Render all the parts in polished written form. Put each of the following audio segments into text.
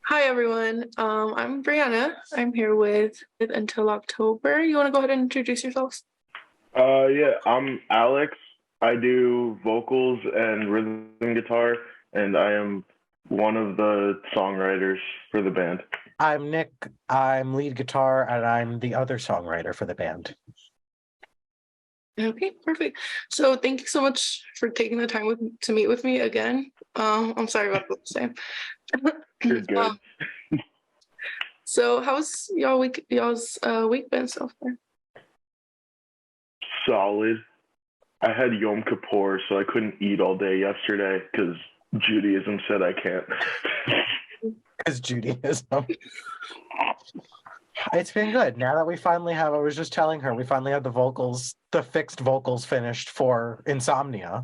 Hi everyone. I'm Brianna. I'm here with Until October. You want to go ahead and introduce yourselves? Yeah, I'm Alex. I do vocals and rhythm guitar, and I am one of the songwriters for the band. I'm Nick. I'm lead guitar, and I'm the other songwriter for the band. Okay, perfect. So thank you so much for taking the time to meet with me again. I'm sorry about the same. You're good. So how's y'all's week been so far? Solid. I had Yom Kippur, so I couldn't eat all day yesterday because Judaism said I can't. Because Judaism. It's been good. Now that we finally have, I was just telling her, we finally have the fixed vocals finished for Insomnia.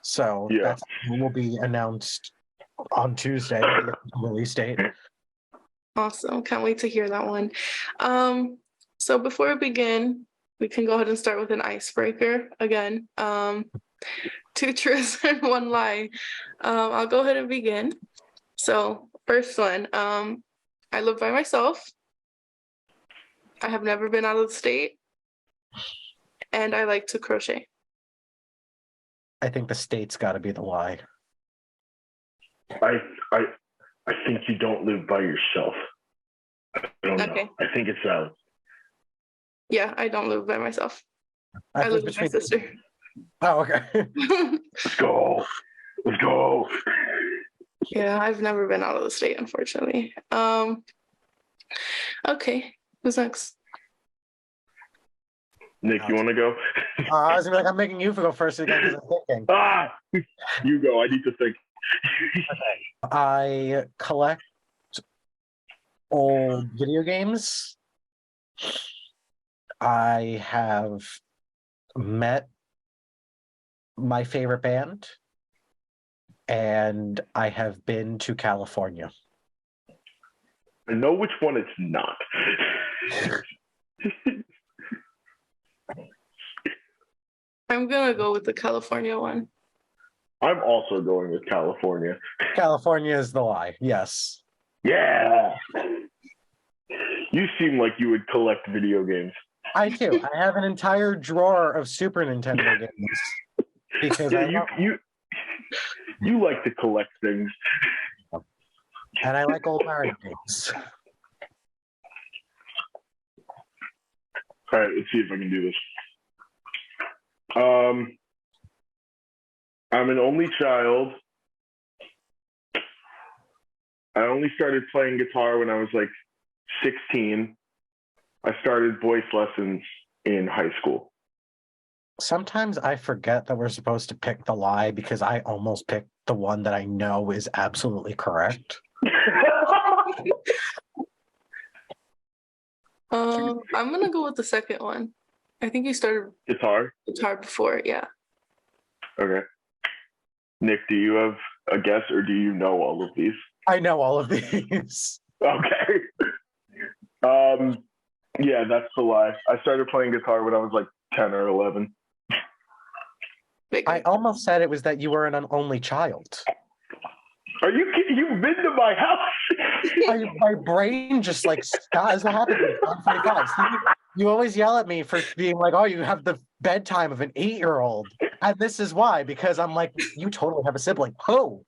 So Yeah. that will be announced on Tuesday, the release date. Awesome. Can't wait to hear that one. So before we begin, we can go ahead and start with an icebreaker again. Two truths and one lie. I'll go ahead and begin. So first one, I live by myself. I have never been out of the state, and I like to crochet. I think the state's got to be the lie. I I I think you don't live by yourself. I don't Okay. know. I think it's out. Yeah, I don't live by myself. I I live think with my sister. Oh, okay. Let's go. Let's go. Yeah, I've never been out of the state, unfortunately. Okay, who's next? Nick, you want to go? I was gonna be like, I'm making you go first again because I'm thinking. You go. I need to think. I collect old video games. I have met my favorite band, and I have been to California. I know which one it's not. I'm gonna go with the California one. I'm also going with California. California is the lie. Yes. Yeah. You seem like you would collect video games. I do. I have an entire drawer of Super Nintendo games because you like to collect things. And I like old Mario games. All right, let's see if I can do this. I'm an only child. I only started playing guitar when I was like 16. I started voice lessons in high school. Sometimes I forget that we're supposed to pick the lie because I almost picked the one that I know is absolutely correct. I'm gonna go with the second one. I think you started Guitar before, yeah. Okay. Nick, do you have a guess or do you know all of these? I know all of these. Okay. Yeah, that's the lie. I started playing guitar when I was like 10 or 11. I almost said it was that you were an only child. Are you kidding? You've been to my house. My brain just like, God, this will happen at 1:45. You always yell at me for being like, oh, you have the bedtime of an 8-year-old. And this is why, because I'm like, you totally have a sibling. Who?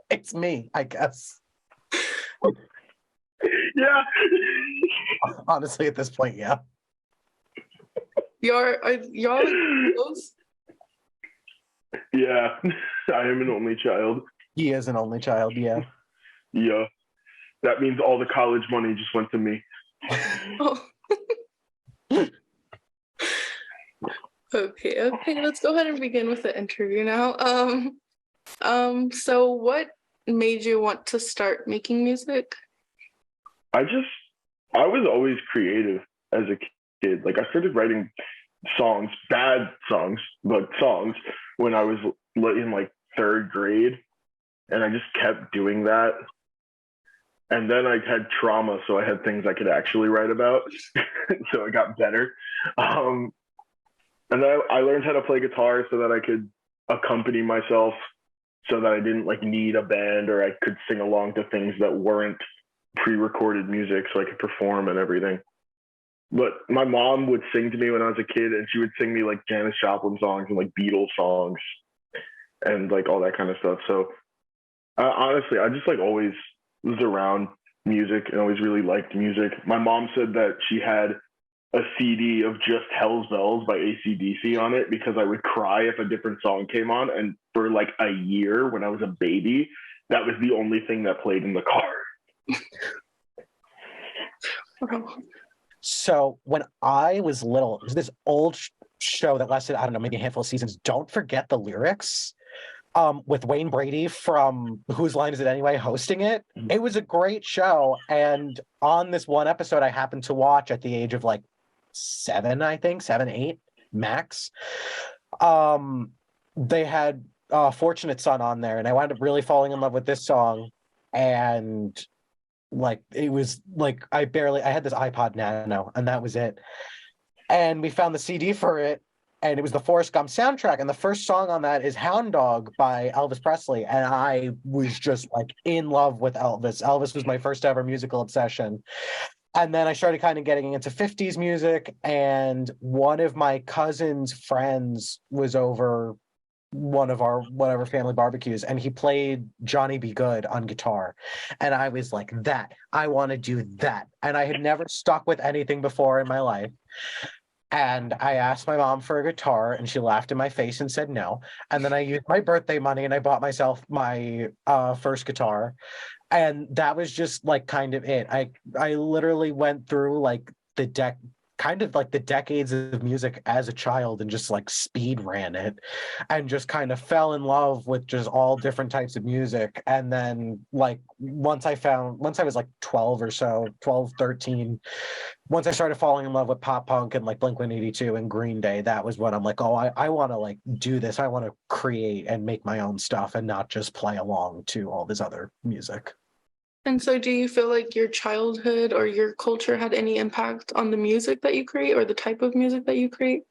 It's me, I guess. Yeah. Honestly, at this point, yeah. Y'all close? Yeah. I am an only child. He is an only child, yeah. Yeah. That means all the college money just went to me. Oh. Okay, let's go ahead and begin with the interview now. So what made you want to start making music? I was always creative as a kid. Like I started writing songs, bad songs, but songs when I was in like 3rd grade. And I just kept doing that. And then I had trauma, so I had things I could actually write about. So it got better. And then I learned how to play guitar so that I could accompany myself so that I didn't like need a band, or I could sing along to things that weren't pre-recorded music so I could perform and everything. But my mom would sing to me when I was a kid, and she would sing me like Janis Joplin songs and like Beatles songs and like all that kind of stuff. So honestly, I just like always was around music and always really liked music. My mom said that she had a CD of just Hell's Bells by AC/DC on it because I would cry if a different song came on. And for like a year when I was a baby, that was the only thing that played in the car. So when I was little, it was this old show that lasted, I don't know, maybe a handful of seasons. Don't Forget the Lyrics, with Wayne Brady from Whose Line Is It Anyway hosting it. It was a great show. And on this one episode I happened to watch at the age of like 7, 8 max. They had Fortunate Son on there, and I wound up really falling in love with this song. And like it was like I had this iPod Nano, and that was it. And we found the CD for it, and it was the Forrest Gump soundtrack, and the first song on that is Hound Dog by Elvis Presley, and I was just like in love with Elvis. Elvis was my first ever musical obsession. And then I started kind of getting into 50s music, and one of my cousin's friends was over one of our whatever family barbecues, and he played Johnny Be Good on guitar, and I was like, that I want to do that. And I had never stuck with anything before in my life, and I asked my mom for a guitar, and she laughed in my face and said no. And then I used my birthday money and I bought myself my first guitar, and that was just like kind of it. I literally went through like the decades of music as a child and just like speed ran it, and just kind of fell in love with just all different types of music. And then like once I was like 12 or so, 12, 13, once I started falling in love with pop punk and like Blink-182 and Green Day, that was when I'm like, oh, I want to like do this. I want to create and make my own stuff and not just play along to all this other music. And so do you feel like your childhood or your culture had any impact on the music that you create or the type of music that you create?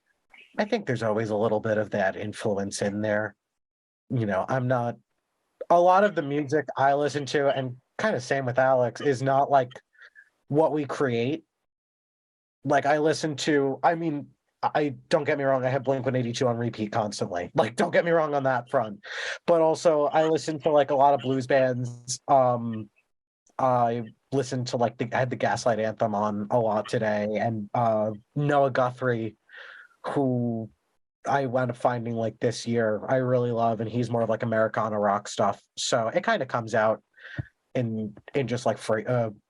I think there's always a little bit of that influence in there. You know, a lot of the music I listen to, and kind of same with Alex, is not like what we create. Like I don't get me wrong, I have Blink-182 on repeat constantly. Like, don't get me wrong on that front. But also I listen to like a lot of blues bands. I listened to like I had the Gaslight Anthem on a lot today, and Noah Guthrie, who I wound up finding like this year, I really love, and he's more of like Americana rock stuff. So it kind of comes out in just like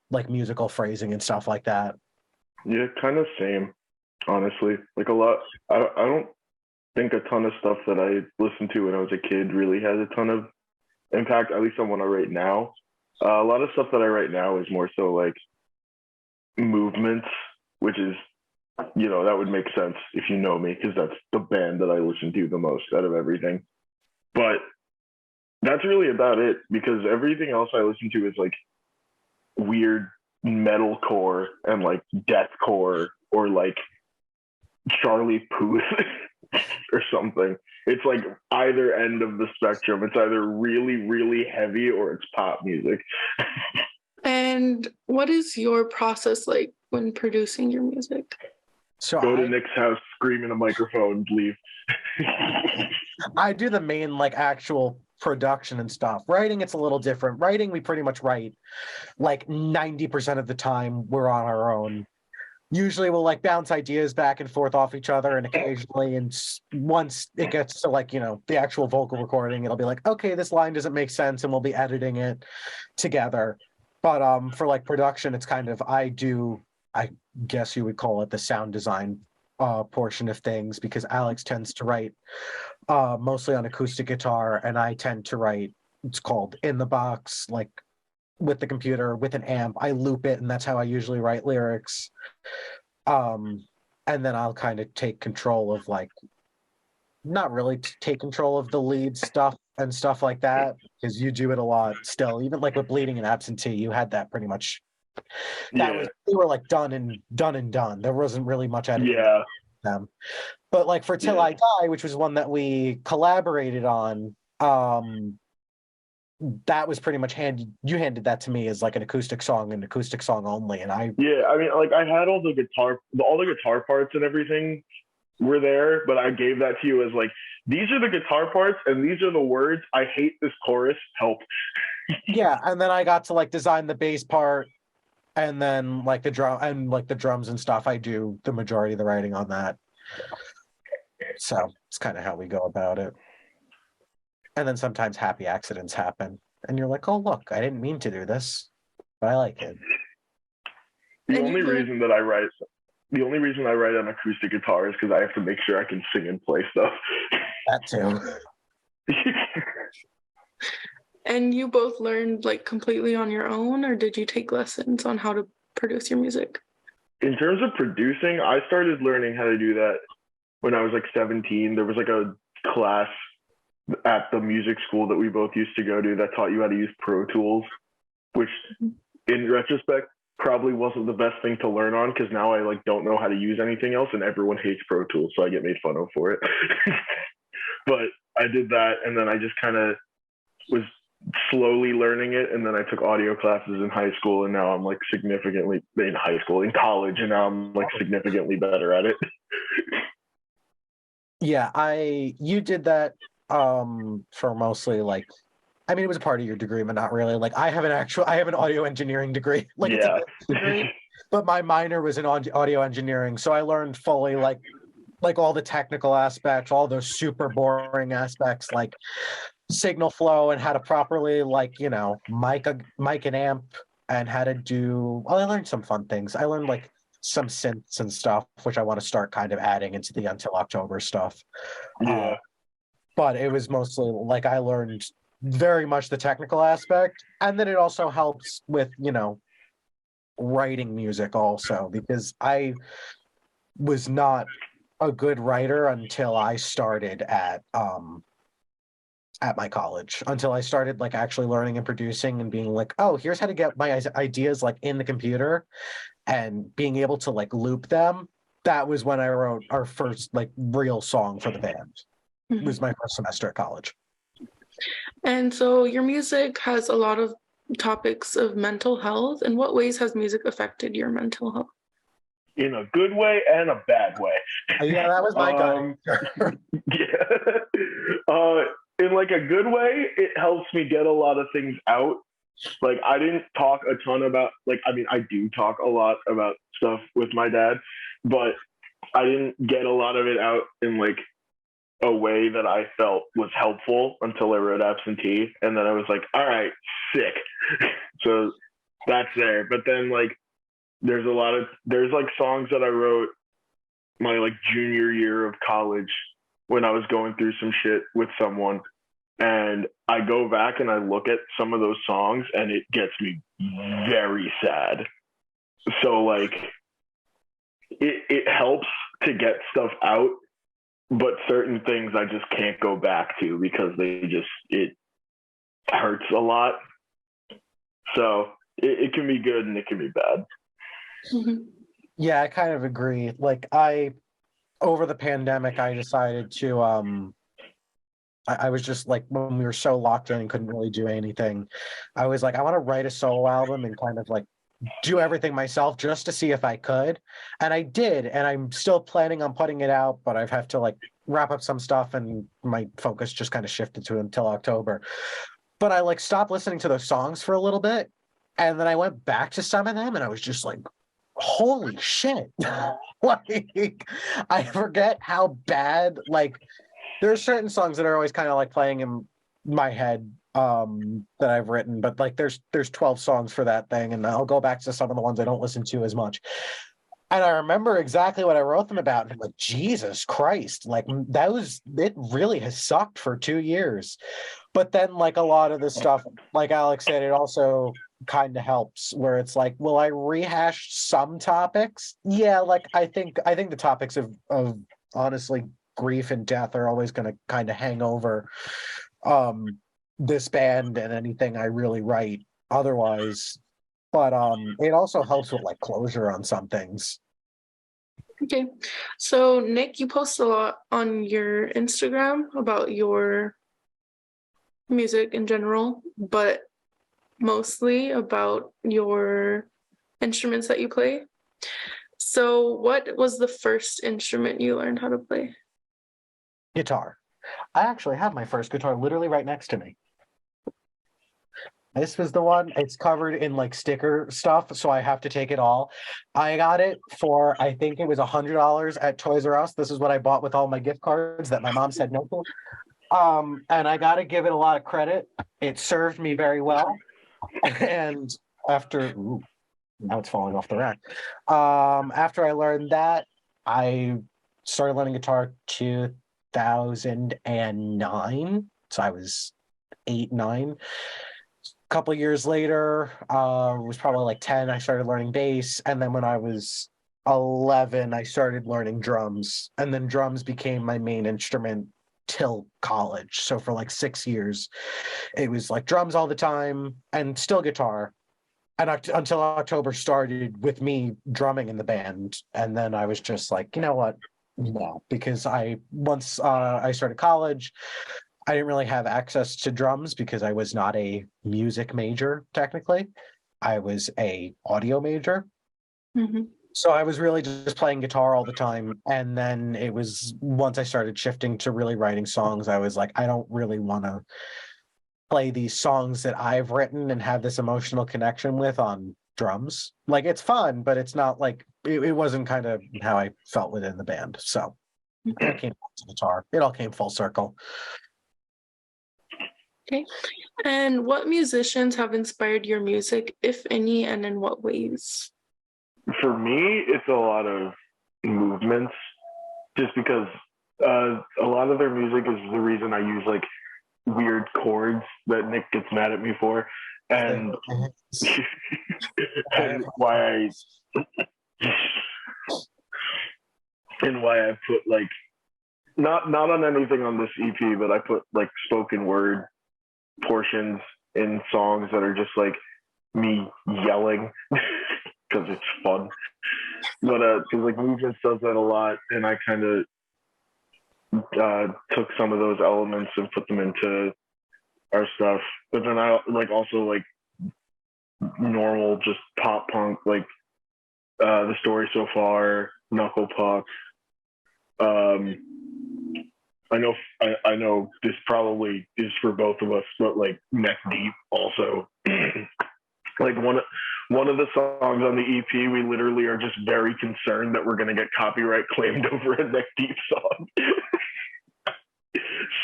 like musical phrasing and stuff like that. Yeah, kind of same, honestly. Like a lot, I don't think a ton of stuff that I listened to when I was a kid really has a ton of impact, at least on what I write now. A lot of stuff that I write now is more so like movements, which is, you know, that would make sense if you know me, because that's the band that I listen to the most out of everything. But that's really about it, because everything else I listen to is like weird metalcore and like deathcore or like Charlie Puth or something. It's like either end of the spectrum. It's either really, really heavy or it's pop music. And what is your process like when producing your music? So go to Nick's house, scream in a microphone, leave. I do the main like actual production and stuff. Writing, it's a little different. Writing, we pretty much write like 90% of the time we're on our own. Usually we'll like bounce ideas back and forth off each other, and occasionally, and once it gets to like, you know, the actual vocal recording, it'll be like, okay, this line doesn't make sense, and we'll be editing it together. But for like production, it's kind of, I guess you would call it the sound design portion of things, because Alex tends to write mostly on acoustic guitar, and I tend to write, it's called in the box, like with the computer, with an amp. I loop it, and that's how I usually write lyrics. And then I'll kind of take control of like, not really take control of the lead stuff and stuff like that, because you do it a lot still. Even like with Bleeding and Absentee, you had that pretty much. They were like done and done. There wasn't really much editing. Yeah. Them. But like for Till I Die, which was one that we collaborated on, that was pretty much you handed that to me as like an acoustic song only, and I Yeah, I mean, like I had all the guitar parts and everything were there, but I gave that to you as like, these are the guitar parts and these are the words. I hate this chorus. Help. yeah, and then I got to like design the bass part, and then like the drums and stuff. I do the majority of the writing on that. So it's kind of how we go about it. And then sometimes happy accidents happen, and you're like, oh look, I didn't mean to do this, but I like it. The only reason I write on acoustic guitar is because I have to make sure I can sing and play stuff. That too. And you both learned like completely on your own, or did you take lessons on how to produce your music? In terms of producing, I started learning how to do that when I was like 17. There was like a class at the music school that we both used to go to that taught you how to use Pro Tools, which in retrospect probably wasn't the best thing to learn on, because now I like don't know how to use anything else and everyone hates Pro Tools, so I get made fun of for it. But I did that, and then I just kind of was slowly learning it, and then I took audio classes in high school, and now I'm like in college, and now I'm like significantly better at it. Yeah, you did that for mostly like, I mean, it was a part of your degree, but not really. Like I have an audio engineering degree, like it's a degree, but my minor was in audio engineering, so I learned fully like all the technical aspects, all those super boring aspects like signal flow and how to properly like, you know, mic an amp, and how to do. I learned some fun things. I learned like some synths and stuff, which I want to start kind of adding into the Until October stuff. Yeah. But it was mostly like I learned very much the technical aspect, and then it also helps with, you know, writing music also, because I was not a good writer until I started at my college, until I started like actually learning and producing and being like, oh, here's how to get my ideas like in the computer and being able to like loop them. That was when I wrote our first like real song for the band. It was my first semester at college. And so your music has a lot of topics of mental health. In what ways has music affected your mental health? In a good way and a bad way. Yeah, that was my guy. Yeah. In like a good way, it helps me get a lot of things out. Like I didn't talk a ton about, like, I mean, I do talk a lot about stuff with my dad, but I didn't get a lot of it out in like a way that I felt was helpful until I wrote Absentee. And then I was like, all right, sick. So that's there. But then like, there's like songs that I wrote my like junior year of college when I was going through some shit with someone. And I go back and I look at some of those songs and it gets me very sad. So like it helps to get stuff out, but certain things I just can't go back to because it hurts a lot. So it can be good and it can be bad. Yeah, I kind of agree. Like over the pandemic, I decided to I was just like, when we were so locked in and couldn't really do anything, I was like, I want to write a solo album and kind of like do everything myself just to see if I could. And I did, and I'm still planning on putting it out, but I have to like wrap up some stuff, and my focus just kind of shifted to Until October. But I like stopped listening to those songs for a little bit, and then I went back to some of them, and I was just like, holy shit. Like I forget how bad, like there are certain songs that are always kind of like playing in my head that I've written, but like there's 12 songs for that thing, and I'll go back to some of the ones I don't listen to as much. And I remember exactly what I wrote them about, and I'm like, Jesus Christ, like it really has sucked for 2 years. But then like a lot of the stuff, like Alex said, it also kind of helps, where it's like, will I rehash some topics? Yeah, like I think the topics of honestly grief and death are always going to kind of hang over this band and anything I really write otherwise. But it also helps with like closure on some things. Okay. So Nick, you post a lot on your Instagram about your music in general, but mostly about your instruments that you play. So what was the first instrument you learned how to play? Guitar. I actually have my first guitar literally right next to me. This was the one. It's covered in like sticker stuff, so I have to take it all. I got it for, I think it was $100 at Toys R Us. This is what I bought with all my gift cards that my mom said no to. And I got to give it a lot of credit. It served me very well. And after, ooh, now it's falling off the rack. After I learned that, I started learning guitar 2009. So I was 8, 9. A couple of years later, was probably like 10, I started learning bass. And then when I was 11, I started learning drums. And then drums became my main instrument till college. So for like 6 years, it was like drums all the time and still guitar. And until October started with me drumming in the band. And then I was just like, you know what? No, because once I started college, I didn't really have access to drums because I was not a music major, technically. I was a audio major. Mm-hmm. So I was really just playing guitar all the time. And then it was once I started shifting to really writing songs, I was like, I don't really want to play these songs that I've written and have this emotional connection with on drums. Like, it's fun, but it's not like, it wasn't kind of how I felt within the band. So I came back to guitar. It all came full circle. Okay. And what musicians have inspired your music, if any, and in what ways? For me, it's a lot of movements, just because a lot of their music is the reason I use like weird chords that Nick gets mad at me for, and and why I put like not on anything on this EP, but I put like spoken word portions in songs that are just like me yelling because it's fun. But because like Movements does that a lot, and I kind of took some of those elements and put them into our stuff. But then I like also like normal just pop punk, like The Story So Far, Knuckle Puck. I know this probably is for both of us, but like Neck Deep also. Like one of the songs on the EP, we literally are just very concerned that we're going to get copyright claimed over a Neck Deep song.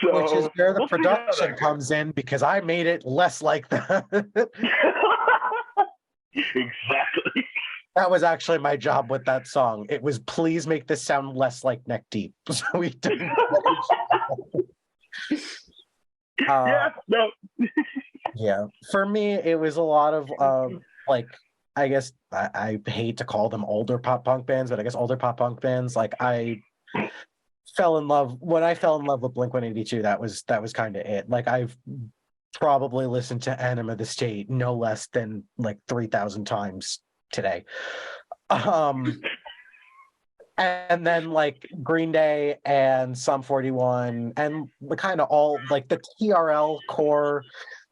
So, which is where the production comes in, because I made it less like that. Exactly. That was actually my job with that song. It was, please make this sound less like Neck Deep. So we didn't. Yeah, no. Yeah. For me, it was a lot of like, I guess I hate to call them older pop punk bands, but I guess older pop punk bands. Like when I fell in love with Blink-182, that was kind of it. Like, I've probably listened to Enema the State no less than like 3,000 times today. And then like Green Day and Sum 41 and the kind of all like the TRL core,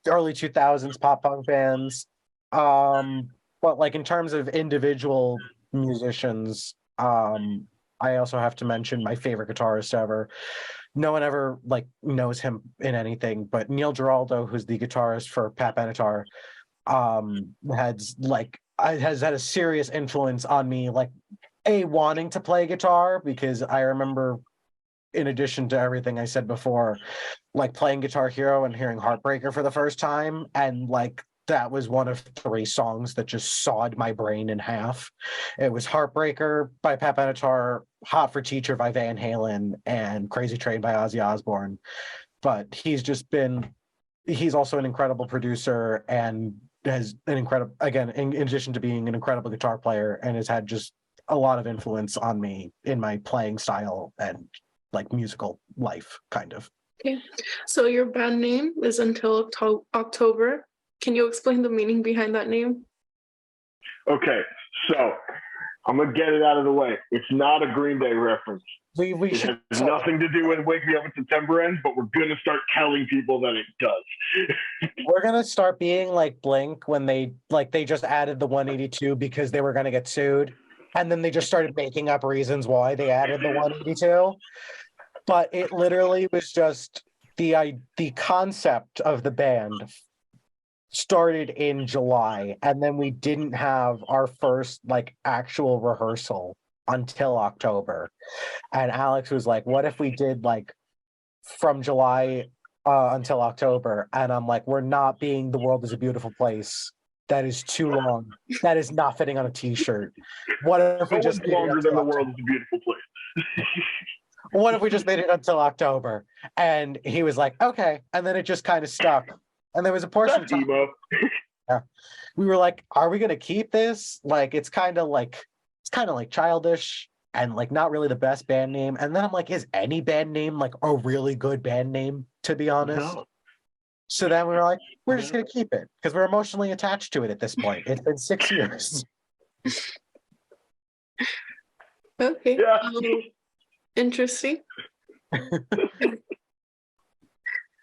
the early 2000s pop punk bands. But like in terms of individual musicians, I also have to mention my favorite guitarist ever. No one ever like knows him in anything, but Neil Giraldo, who's the guitarist for Pat Benatar, has had a serious influence on me, like wanting to play guitar, because I remember, in addition to everything I said before, like playing Guitar Hero and hearing Heartbreaker for the first time, and like that was one of 3 songs that just sawed my brain in half. It was Heartbreaker by Pat Benatar, Hot for Teacher by Van Halen, and Crazy Train by Ozzy Osbourne. But he's also an incredible producer and has an incredible, again, in addition to being an incredible guitar player, and has had just a lot of influence on me in my playing style and like musical life, kind of. Okay, so your band name is Until October. Can you explain the meaning behind that name? Okay, so I'm gonna get it out of the way. It's not a Green Day reference. We It should. has nothing to do with Wake Me Up when September Ends, but we're gonna start telling people that it does. We're gonna start being like Blink when they just added the 182 because they were gonna get sued, and then they just started making up reasons why they added the 182. But it literally was just the concept of the band started in July, and then we didn't have our first like actual rehearsal until October. And Alex was like, "What if we did like from July until October?" And I'm like, "We're not being The World Is a Beautiful Place. That is too long. That is not fitting on a t-shirt. What if we just longer than The World Is a Beautiful Place? What if we just made it until October?" And he was like, "Okay." And then it just kind of stuck. And there was a portion of time. Yeah. We were like, "Are we gonna keep this? Like, it's kind of like childish and like not really the best band name." And then I'm like, "Is any band name like a really good band name, to be honest?" No. So then we were like, "We're just gonna keep it because we're emotionally attached to it at this point. It's been 6 years." Okay. Yeah. Interesting.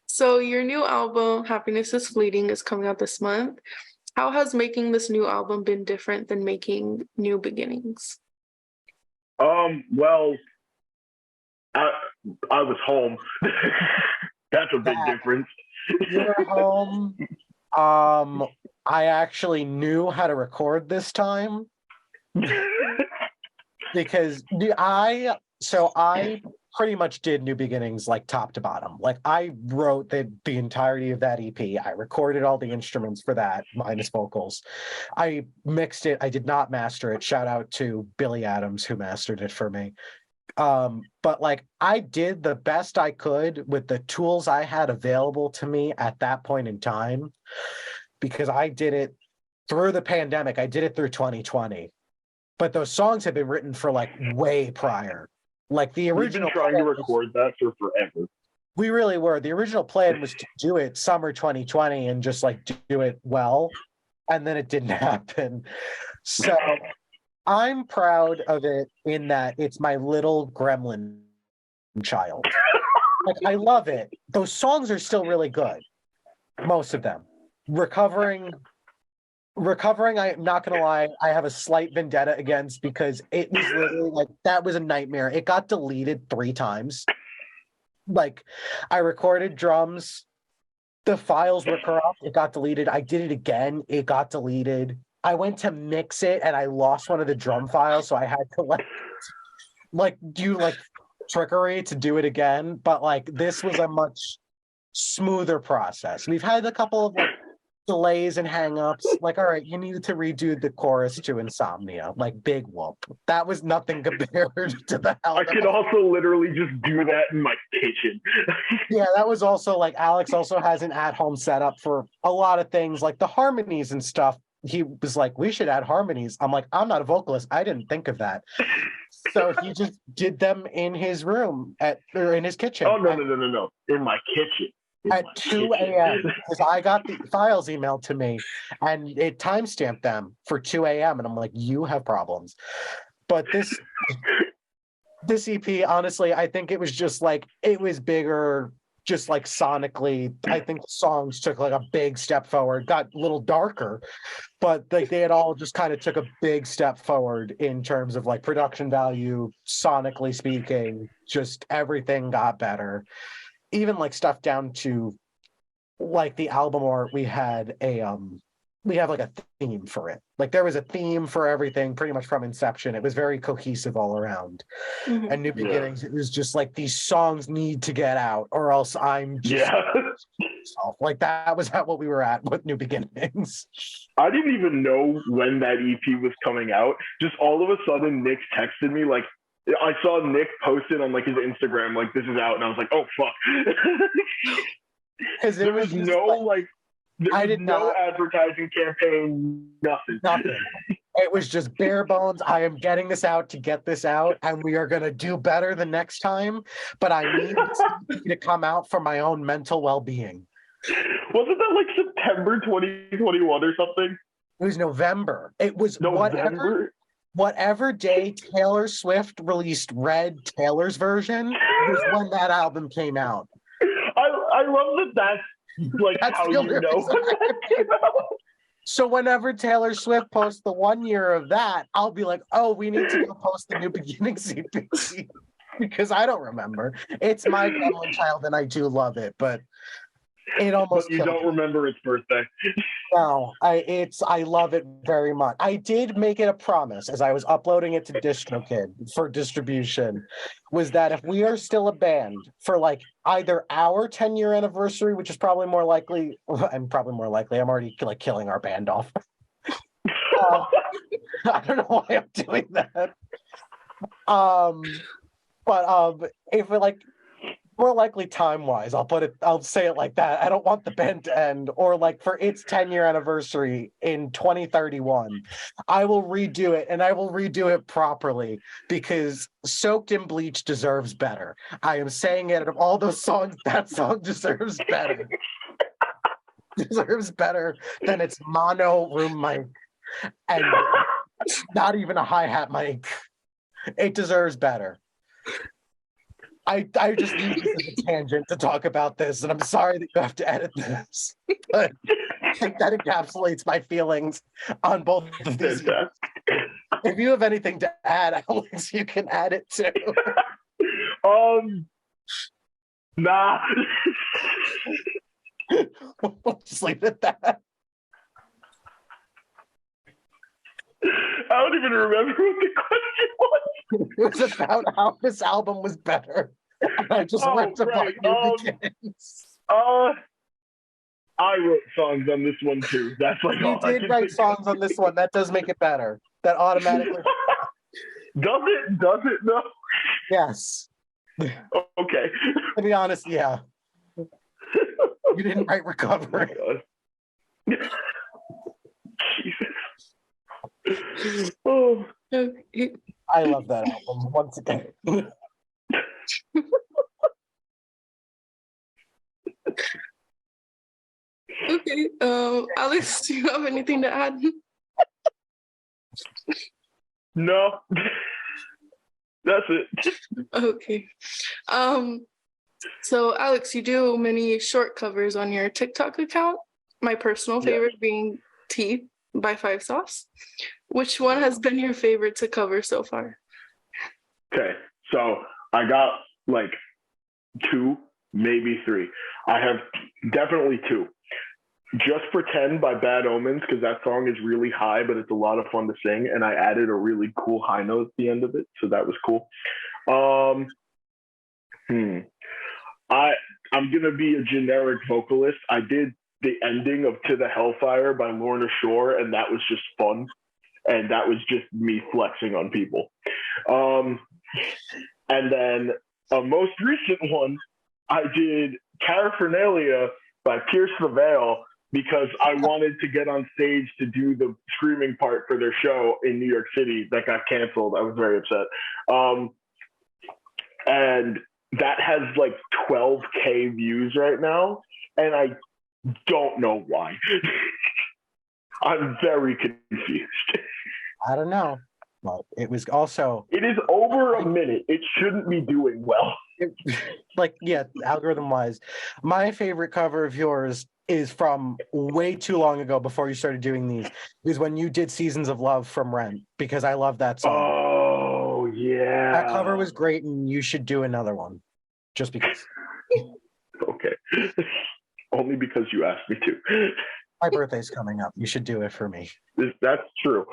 So your new album, Happiness is Fleeting, is coming out this month. How has making this new album been different than making New Beginnings? Well, I was home. That's a big difference. You were home. I actually knew how to record this time because I pretty much did New Beginnings like top to bottom. Like I wrote the entirety of that EP. I recorded all the instruments for that, minus vocals. I mixed it. I did not master it. Shout out to Billy Adams who mastered it for me. But like I did the best I could with the tools I had available to me at that point in time, because I did it through the pandemic. I did it through 2020, but those songs had been written for like way prior. Like the original. We've been trying to record that for forever. We really were. The original plan was to do it summer 2020 and just like do it well, and then it didn't happen. So I'm proud of it in that it's my little gremlin child. Like I love it. Those songs are still really good. Most of them. Recovering, I'm not gonna lie, I have a slight vendetta against because it was literally like that was a nightmare. It got deleted 3 times. Like I recorded drums, the files were corrupt, it got deleted. I did it again, it got deleted. I went to mix it and I lost one of the drum files, so I had to like do like trickery to do it again. But like this was a much smoother process. We've had a couple of like delays and hangups. Like, all right, you needed to redo the chorus to Insomnia, like big whoop. That was nothing compared to the hell. I could also literally just do that in my kitchen. Yeah, that was also like Alex also has an at-home setup for a lot of things, like the harmonies and stuff. He was like, "We should add harmonies." I'm like, "I'm not a vocalist. I didn't think of that." So he just did them in his room or in his kitchen. Oh no! In my kitchen. At 2 a.m. because I got the files emailed to me and it timestamped them for 2 a.m. and I'm like, "You have problems." But this EP, honestly, I think it was just like it was bigger, just like sonically. I think the songs took like a big step forward, got a little darker, but like they had all just kind of took a big step forward in terms of like production value, sonically speaking. Just everything got better. Even like stuff down to like the album art, we have like a theme for it. Like there was a theme for everything pretty much from inception. It was very cohesive all around. Mm-hmm. And New Beginnings, it was just like these songs need to get out or else I'm just like that was what we were at with New Beginnings. I didn't even know when that EP was coming out. Just all of a sudden Nick texted me like, I saw Nick posted on like his Instagram, like this is out, and I was like, "Oh fuck!" Because there was no advertising campaign, nothing. It was just bare bones. I am getting this out to get this out, and we are gonna do better the next time. But I need to come out for my own mental well-being. Wasn't that like September 2021 or something? It was November. It was November. whatever day Taylor Swift released Red, Taylor's version, was when that album came out. I love that's like That's how the you only know reason when that came out. So whenever Taylor Swift posts the 1 year of that, I'll be like, oh, we need to go post the New Beginnings EP because I don't remember. It's my gremlin child and I do love it, but it almost But you killed don't me. remember its birthday. No, I love it very much. I did make it a promise as I was uploading it to DistroKid for distribution, was that if we are still a band for like either our 10-year anniversary, which is probably more likely, I'm already like killing our band off. I don't know why I'm doing that. But if it like more likely time-wise, I'll say it like that. I don't want the band to end, or like for its 10-year anniversary in 2031, I will redo it, and I will redo it properly because Soaked in Bleach deserves better. I am saying it, out of all those songs, that song deserves better. Deserves better than its mono room mic and not even a hi-hat mic. It deserves better. I just use this as a tangent to talk about this, and I'm sorry that you have to edit this, but I think that encapsulates my feelings on both of these. If you have anything to add, Alex, you can add it too. Nah. We'll just leave it at that. I don't even remember what the question was. It was about how this album was better. And I just went to right. New Beginnings. I wrote songs on this one too. That's like You did write songs on this one. That does make it better. That automatically. Does it though? Yes. Okay. To be honest, yeah. You didn't write Recovery. Jesus. Oh. I love that album once again. Okay. Alex, do you have anything to add? No. That's it. Okay. So Alex, you do many short covers on your TikTok account. My personal favorite being Tea by Five Sauce. Which one has been your favorite to cover so far? Okay, so I got like 2, maybe 3. I have definitely 2. Just Pretend by Bad Omens, because that song is really high, but it's a lot of fun to sing, and I added a really cool high note at the end of it, so that was cool. I'm gonna be a generic vocalist. I did the ending of To the Hellfire by Lorna Shore, and that was just fun. And that was just me flexing on people. And then a most recent one, I did Paraphernalia by Pierce the Veil because I wanted to get on stage to do the screaming part for their show in New York City that got canceled. I was very upset. And that has like 12K views right now. And I don't know why. I'm very confused. I don't know. Well, it was also... It is over a minute. It shouldn't be doing well. Algorithm-wise. My favorite cover of yours is from way too long ago before you started doing these, is when you did Seasons of Love from Rent, because I love that song. Oh, yeah. That cover was great, and you should do another one. Just because. Okay. Only because you asked me to. My birthday's coming up. You should do it for me. That's true.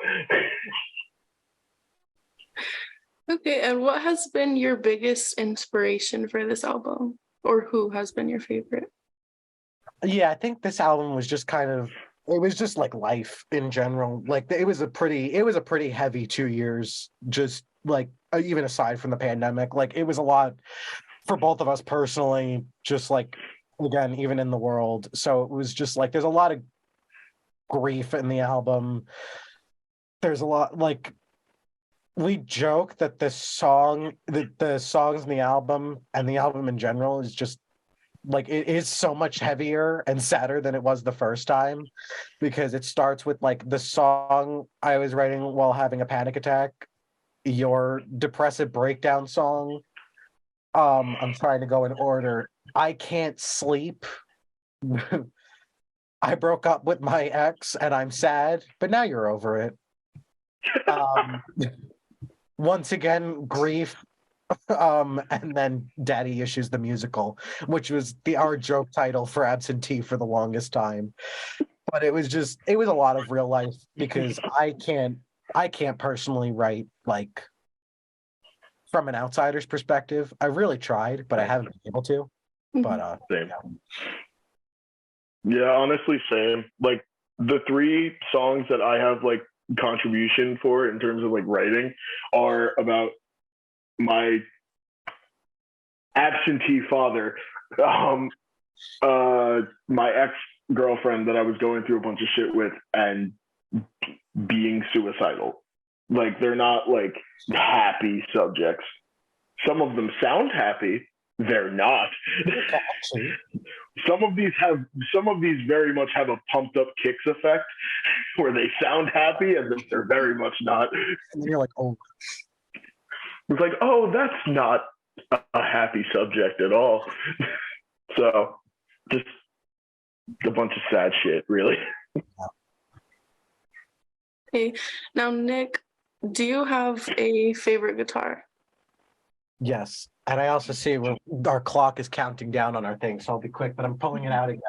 Okay, and what has been your biggest inspiration for this album? Or who has been your favorite? Yeah, I think this album was just it was just like life in general. Like it was a pretty heavy 2 years, just like even aside from the pandemic. Like it was a lot for both of us personally, just like, again, even in the world. So it was just like, there's a lot of grief in the album. There's a lot, like, we joke that the songs in the album and the album in general is just like it is so much heavier and sadder than it was the first time, because it starts with like the song I was writing while having a panic attack, your depressive breakdown song. I'm trying to go in order. I can't sleep. I broke up with my ex and I'm sad, but now you're over it. Um, once again, grief. And then Daddy Issues the musical, which was our joke title for Absentee for the longest time. But it was a lot of real life, because I can't personally write like from an outsider's perspective. I really tried, but I haven't been able to. But same. Yeah, honestly, same. Like the 3 songs that I have like contribution for in terms of like writing are about my absentee father, my ex-girlfriend that I was going through a bunch of shit with, and being suicidal. Like they're not like happy subjects. Some of them sound happy. They're not. Some of these very much have a pumped up kicks effect where they sound happy and then they're very much not. And you're like, oh. It's like, oh, that's not a happy subject at all. So just a bunch of sad shit, really. Hey, now Nick, do you have a favorite guitar? Yes. And I also see our clock is counting down on our thing, so I'll be quick, but I'm pulling it out again.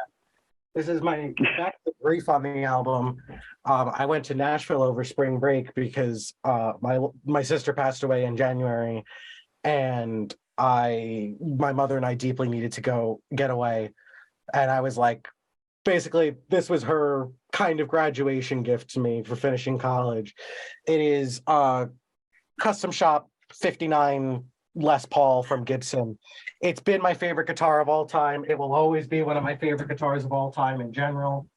This is my back to grief on the album. I went to Nashville over spring break because my sister passed away in January, and my mother and I deeply needed to go get away. And I was like, basically, this was her kind of graduation gift to me for finishing college. It is Custom Shop 59 Les Paul from Gibson. It's been my favorite guitar of all time. It will always be one of my favorite guitars of all time in general.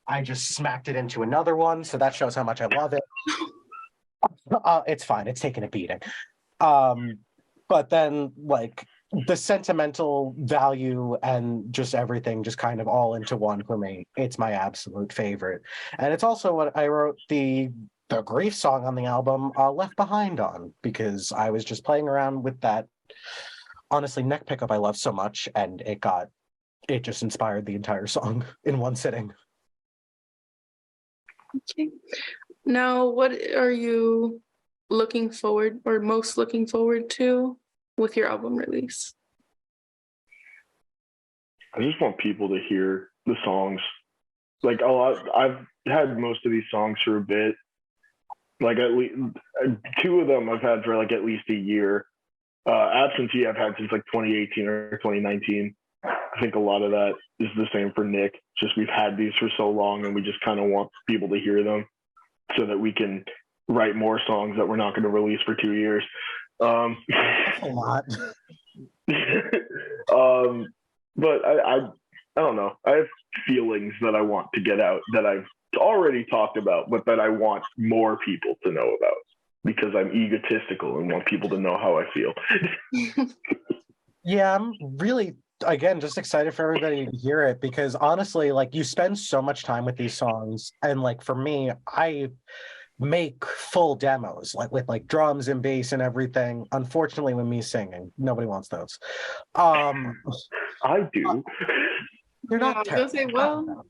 I just smacked it into another one, so that shows how much I love it. It's fine. It's taking a beating. But then, like, the sentimental value and just everything just kind of all into one for me. It's my absolute favorite. And it's also what I wrote the grief song on the album Left Behind on, because I was just playing around with that, honestly, neck pickup I love so much, and it just inspired the entire song in one sitting. Okay. Now, what are you looking forward or most looking forward to with your album release? I just want people to hear the songs. Like a lot, I've had most of these songs for a bit. Like at least 2 of them I've had for like at least a year. Absentee I've had since like 2018 or 2019. I think a lot of that is the same for Nick. Just we've had these for so long and we just kind of want people to hear them so that we can write more songs that we're not going to release for 2 years. A lot. But I don't know. I have feelings that I want to get out that I've already talked about, but that I want more people to know about because I'm egotistical and want people to know how I feel. Yeah, I'm really, again, just excited for everybody to hear it, because honestly, like, you spend so much time with these songs, and like for me, I make full demos, like with like drums and bass and everything. Unfortunately, with me singing, nobody wants those. I do. They're not terrible. Say, well,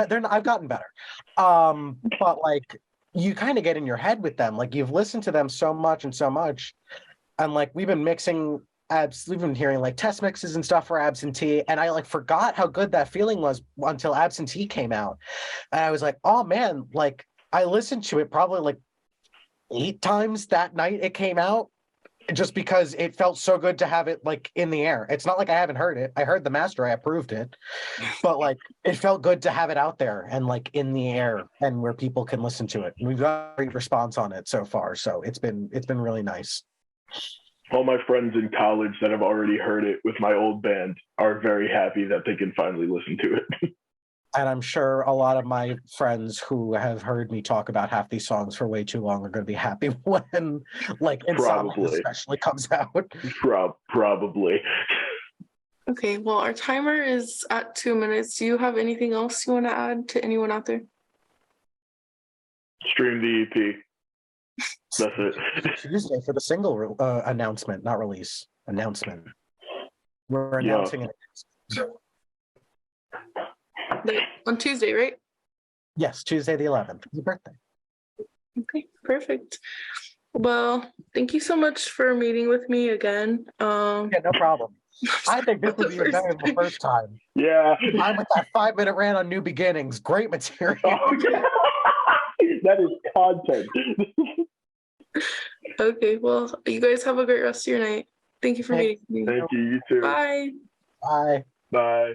they're not, I've gotten better. But like, you kind of get in your head with them. Like, you've listened to them so much, and like we've been we've been hearing like test mixes and stuff for Absentee, and I like forgot how good that feeling was until Absentee came out. And I was like, oh man, like I listened to it probably like 8 times that night it came out, just because it felt so good to have it like in the air. It's not like I haven't heard it. I heard the master, I approved it, but like it felt good to have it out there and like in the air and where people can listen to it. And we've got a great response on it so far. So it's been really nice. All my friends in college that have already heard it with my old band are very happy that they can finally listen to it. And I'm sure a lot of my friends who have heard me talk about half these songs for way too long are going to be happy when, like, Insomnia especially comes out. Probably. Okay, well, our timer is at 2 minutes. Do you have anything else you want to add to anyone out there? Stream the EP. That's it. Tuesday for the single announcement, not release. Announcement. We're Yeah. announcing it. On Tuesday, right? Yes, Tuesday the 11th. It's your birthday. Okay, perfect. Well, thank you so much for meeting with me again. Yeah, no problem. I think this would be better than the first time. Yeah. I'm with that 5-minute rant on New Beginnings. Great material. Oh, yeah. That is content. Okay, well, you guys have a great rest of your night. Thank you for meeting me. Thank you. You too. Bye. Bye. Bye.